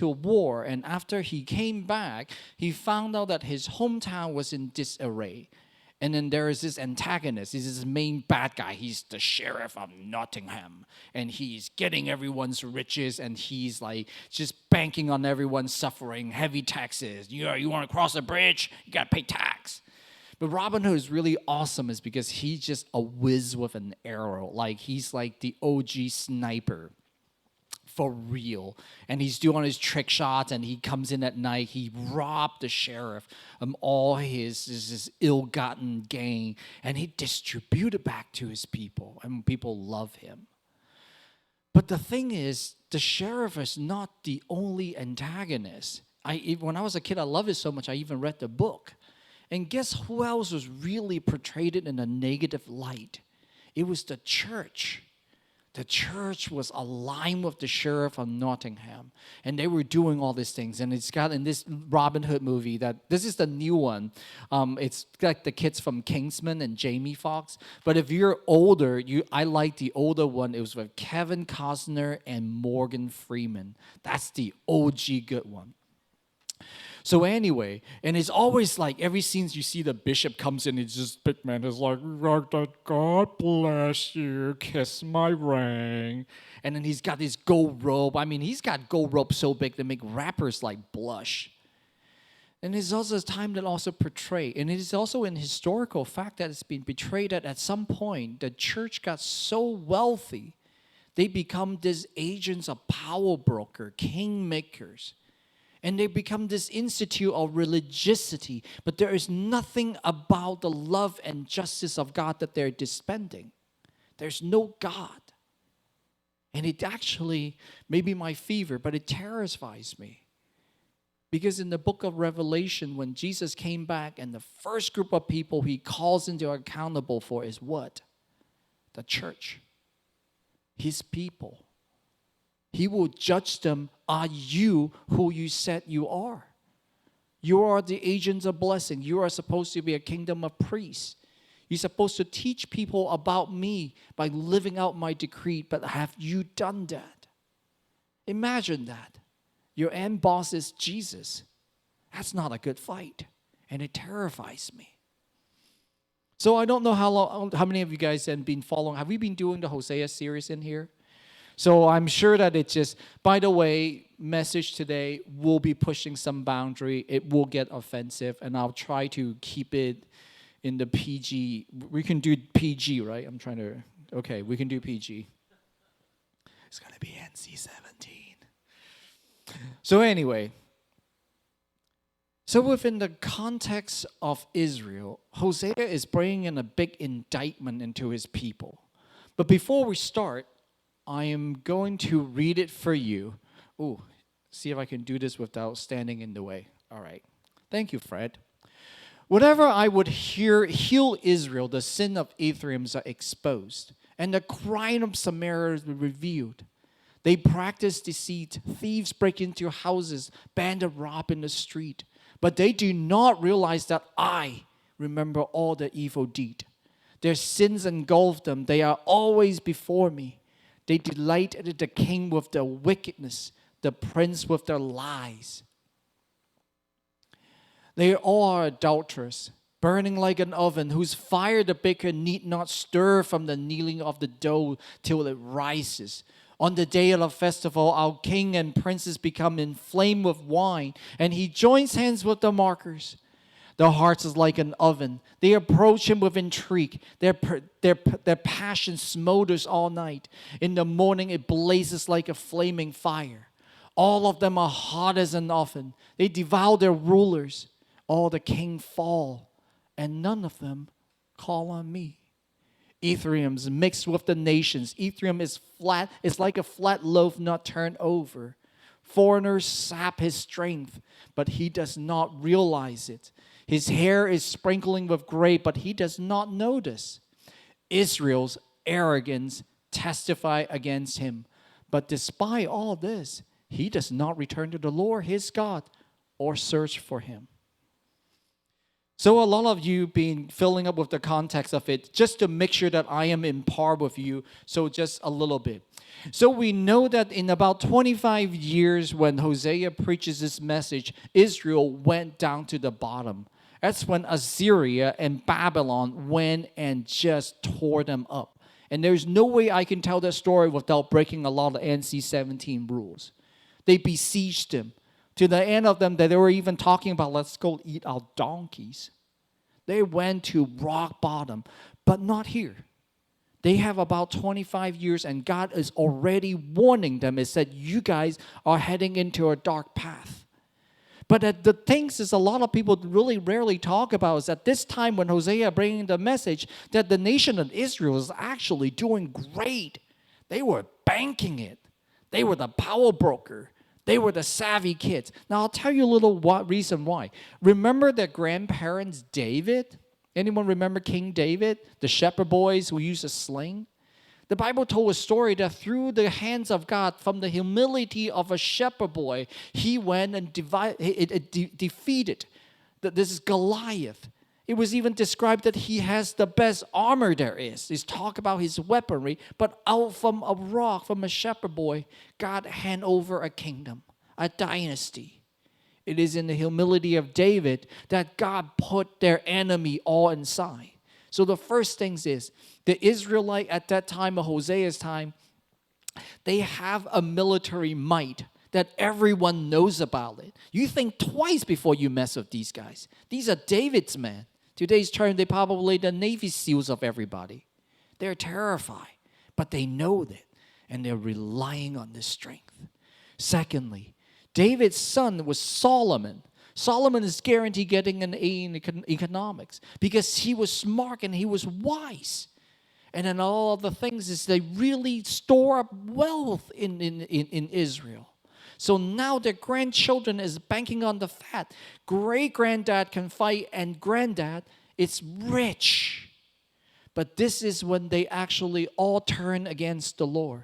to a war, and after he came back, he found out that his hometown was in disarray. And then there is this antagonist. He's this main bad guy. He's the sheriff of Nottingham. And he's getting everyone's riches. And he's like just banking on everyone's suffering. Heavy taxes. You want to cross a bridge? You got to pay tax. But Robin Hood is really awesome is because he's just a whiz with an arrow. Like he's like the OG sniper. For real. And he's doing his trick shots, and he comes in at night. He robbed the sheriff of all his ill-gotten gain, and he distributed back to his people, and people love him. But the thing is, the sheriff is not the only antagonist. When I was a kid, I loved it so much, I even read the book. And guess who else was really portrayed in a negative light? It was the church. The church was aligned with the sheriff of Nottingham, and they were doing all these things. And it's got in this Robin Hood movie that this is the new one. It's like the kids from Kingsman and Jamie Foxx. But if you're older, I like the older one. It was with Kevin Costner and Morgan Freeman. That's the OG good one. So anyway, and it's always like every scene you see the bishop comes in, it's just big man is like, God bless you, kiss my ring. And then he's got this gold robe. I mean, he's got gold robe so big they make rappers like blush. And it's also a time that also portray, and it is also an historical fact that it's been betrayed that at some point the church got so wealthy, they become these agents of power broker, kingmakers. And they become this institute of religiosity, but there is nothing about the love and justice of God that they're dispensing. There's no God. And it actually may be my fever, but it terrifies me. Because in the book of Revelation, when Jesus came back, and the first group of people he calls into accountable for is what? The church. His people. He will judge them. Are you who you said you are? You are the agents of blessing. You are supposed to be a kingdom of priests. You're supposed to teach people about me by living out my decree, but have you done that? Imagine that. Your end boss is Jesus. That's not a good fight, and it terrifies me. So I don't know how many of you guys have been following. Have we been doing the Hosea series in here? So I'm sure that it's just, by the way, message today will be pushing some boundary. It will get offensive, and I'll try to keep it in the PG. We can do PG, right? Okay, we can do PG. It's going to be NC-17. So anyway, so within the context of Israel, Hosea is bringing in a big indictment into his people. But before we start, I am going to read it for you. Ooh, see if I can do this without standing in the way. All right. Thank you, Fred. Whenever I would heal Israel, the sin of Ephraim's are exposed, and the crime of Samaria is revealed. They practice deceit. Thieves break into houses, bandit rob in the street. But they do not realize that I remember all their evil deed. Their sins engulf them. They are always before me. They delighted the king with their wickedness, the prince with their lies. They all are adulterous, burning like an oven, whose fire the baker need not stir from the kneading of the dough till it rises. On the day of the festival, our king and princes become inflamed with wine, and he joins hands with the mockers. Their hearts is like an oven. They approach him with intrigue. Their passion smolders all night. In the morning, it blazes like a flaming fire. All of them are hot as an oven. They devour their rulers. All the king fall, and none of them call on me. Ephraim's mixed with the nations. Ephraim is flat. It's like a flat loaf not turned over. Foreigners sap his strength, but he does not realize it. His hair is sprinkling with gray, but he does not notice. Israel's arrogance testify against him. But despite all this, he does not return to the Lord his God or search for him. So a lot of you been filling up with the context of it just to make sure that I am in par with you. So just a little bit. So we know that in about 25 years when Hosea preaches this message, Israel went down to the bottom. That's when Assyria and Babylon went and just tore them up. And there's no way I can tell that story without breaking a lot of NC-17 rules. They besieged them. To the end of them, that they were even talking about, let's go eat our donkeys. They went to rock bottom, but not here. They have about 25 years, and God is already warning them. It said, you guys are heading into a dark path. But the things is a lot of people really rarely talk about is at this time when Hosea bringing the message that the nation of Israel is actually doing great. They were banking it. They were the power broker. They were the savvy kids. Now, I'll tell you a little reason why. Remember their grandparents, David? Anyone remember King David? The shepherd boys who used a sling? The Bible told a story that through the hands of God, from the humility of a shepherd boy, he went and defeated. This is Goliath. It was even described that he has the best armor there is. It's talk about his weaponry, but out from a rock, from a shepherd boy, God hand over a kingdom, a dynasty. It is in the humility of David that God put their enemy all inside. So the first things is, the Israelite at that time of Hosea's time, they have a military might that everyone knows about it. You think twice before you mess with these guys. These are David's men. Today's term, they probably the Navy SEALs of everybody. They're terrified, but they know that, and they're relying on this strength. Secondly, David's son was Solomon. Solomon is guaranteed getting an A in economics because he was smart and he was wise. And then all of the things is they really store up wealth in Israel. So now their grandchildren is banking on the fact great-granddad can fight and granddad is rich. But this is when they actually all turn against the Lord.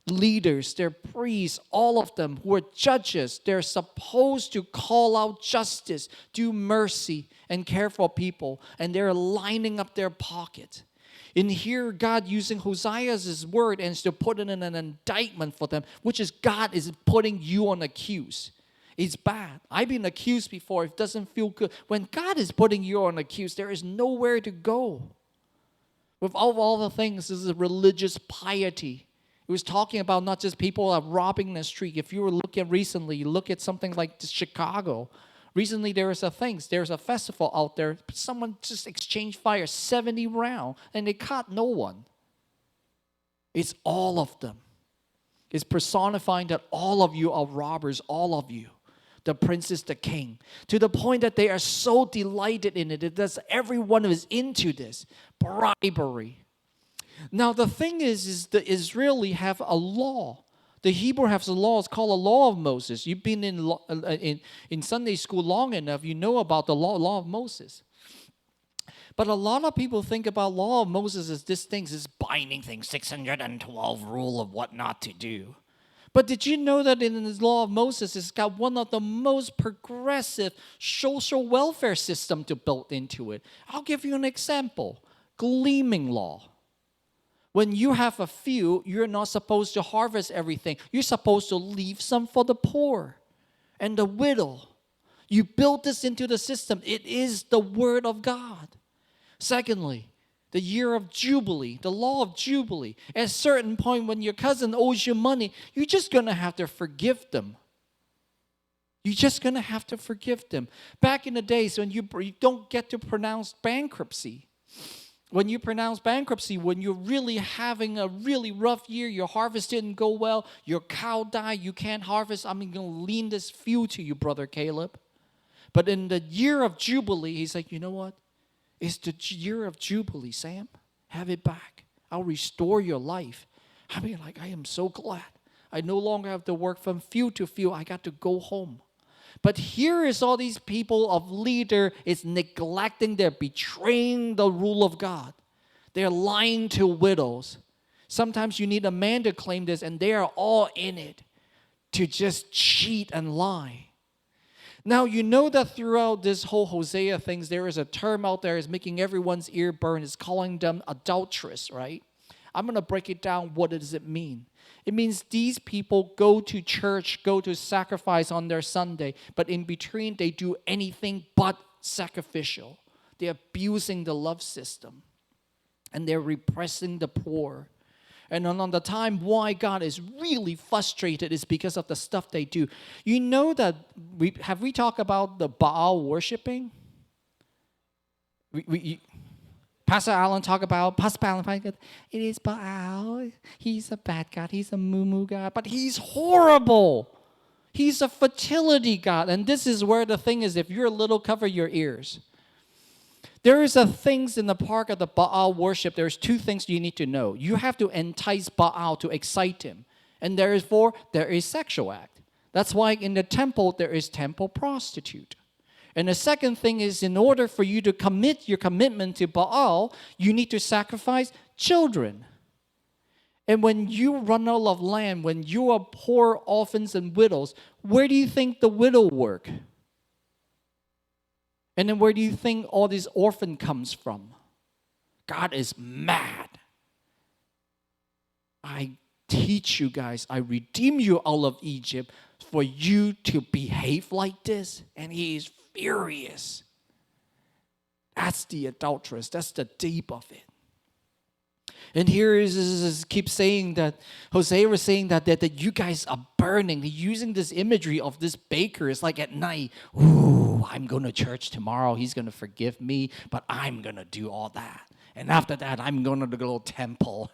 Leaders, their priests, all of them who are judges, they're supposed to call out justice, do mercy, and care for people. And they're lining up their pocket. In here, God using Hosea's word and to put it in an indictment for them, which is God is putting you on accuse. It's bad. I've been accused before. It doesn't feel good. When God is putting you on accuse, there is nowhere to go. With all the things, this is religious piety. It was talking about not just people are robbing the street. If you were looking recently, you look at something like Chicago. Recently, there's a festival out there. Someone just exchanged fire, 70 rounds, and they caught no one. It's all of them. It's personifying that all of you are robbers, all of you. The prince is the king. To the point that they are so delighted in it. That everyone is into this. Bribery. Now, the thing is the Israeli have a law. The Hebrew has a law. It's called a law of Moses. You've been in Sunday school long enough. You know about the law of Moses. But a lot of people think about law of Moses as this thing, this binding thing, 612 rule of what not to do. But did you know that in the law of Moses, it's got one of the most progressive social welfare system to build into it? I'll give you an example. Gleaming law. When you have a field, you're not supposed to harvest everything. You're supposed to leave some for the poor and the widow. You build this into the system. It is the word of God. Secondly, the year of Jubilee, the law of Jubilee. At a certain point when your cousin owes you money, you're just going to have to forgive them. You're just going to have to forgive them. Back in the days when you don't get to pronounce bankruptcy, when you pronounce bankruptcy, when you're really having a really rough year, your harvest didn't go well, your cow died, you can't harvest, I'm going to lean this field to you, Brother Caleb. But in the year of Jubilee, he's like, you know what? It's the year of Jubilee, Sam. Have it back. I'll restore your life. I mean, like, I am so glad. I no longer have to work from field to field. I got to go home. But here is all these people of leader is neglecting, they're betraying the rule of God. They're lying to widows. Sometimes you need a man to claim this, and they are all in it to just cheat and lie. Now, you know that throughout this whole Hosea things, there is a term out there is making everyone's ear burn. It's calling them adulteress, right? I'm going to break it down. What does it mean? It means these people go to church, go to sacrifice on their Sunday, but in between they do anything but sacrificial. They're abusing the love system, and they're repressing the poor. And on the time why God is really frustrated is because of the stuff they do. You know that we talked about the Baal worshiping? Pastor Allen talked about, it is Baal. He's a bad God. He's a moo God. But he's horrible. He's a fertility God. And this is where the thing is, if you're little, cover your ears. There is a things in the part of the Baal worship. There's two things you need to know. You have to entice Baal to excite him. And there is sexual act. That's why in the temple, there is temple prostitute. And the second thing is, in order for you to commit your commitment to Baal, you need to sacrifice children. And when you run out of land, when you are poor orphans and widows, where do you think the widow work? And then where do you think all this orphan comes from? God is mad. I teach you guys, I redeem you out of Egypt for you to behave like this. And he is furious. That's the adulteress. That's the deep of it. And here is keep saying that, Hosea was saying that you guys are burning. He's using this imagery of this baker. It's like at night, ooh, I'm going to church tomorrow. He's going to forgive me, but I'm going to do all that. And after that, I'm going to the little temple.